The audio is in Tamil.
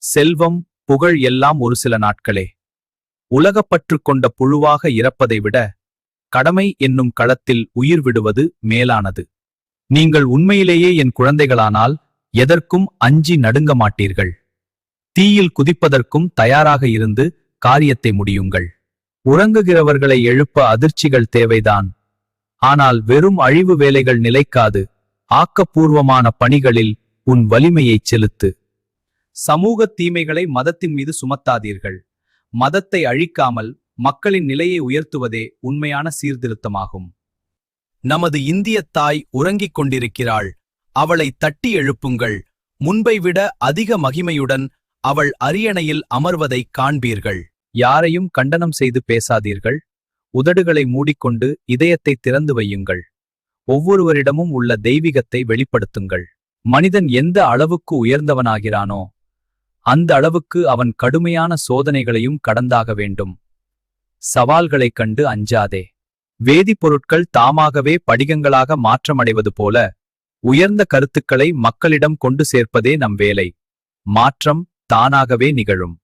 செல்வம், புகழ் எல்லாம் ஒரு சில நாட்களே. உலகப்பற்று கொண்ட புழுவாக இறப்பதை விட கடமை என்னும் களத்தில் உயிர் விடுவது மேலானது. நீங்கள் உண்மையிலேயே என் குழந்தைகளானால் எதற்கும் அஞ்சி நடுங்க மாட்டீர்கள். தீயில் குதிப்பதற்கும் தயாராக இருந்து காரியத்தை முடியுங்கள். உறங்குகிறவர்களை எழுப்ப அதிர்ச்சிகள் தேவைதான். ஆனால் வெறும் அழிவு வேலைகள் நிலைக்காது. ஆக்கப்பூர்வமான பணிகளில் உன் வலிமையைச் செலுத்து. சமூக தீமைகளை மதத்தின் மீது சுமத்தாதீர்கள். மதத்தை அழிக்காமல் மக்களின் நிலையை உயர்த்துவதே உண்மையான சீர்திருத்தமாகும். நமது இந்திய தாய் உறங்கிக் கொண்டிருக்கிறாள். அவளை தட்டி எழுப்புங்கள். முன்பை விட அதிக மகிமையுடன் அவள் அரியணையில் அமர்வதை காண்பீர்கள். யாரையும் கண்டனம் செய்து பேசாதீர்கள். உதடுகளை மூடிக்கொண்டு இதயத்தை திறந்து வையுங்கள். ஒவ்வொருவரிடமும் உள்ள தெய்வீகத்தை வெளிப்படுத்துங்கள். மனிதன் எந்த அளவுக்கு உயர்ந்தவனாகிறானோ அந்த அளவுக்கு அவன் கடுமையான சோதனைகளையும் கடந்தாக வேண்டும். சவால்களைக் கண்டு அஞ்சாதே. வேதிப்பொருட்கள் தாமாகவே படிகங்களாக மாற்றமடைவது போல உயர்ந்த கருத்துக்களை மக்களிடம் கொண்டு சேர்ப்பதே நம் வேலை. மாற்றம் தானாகவே நிகழும்.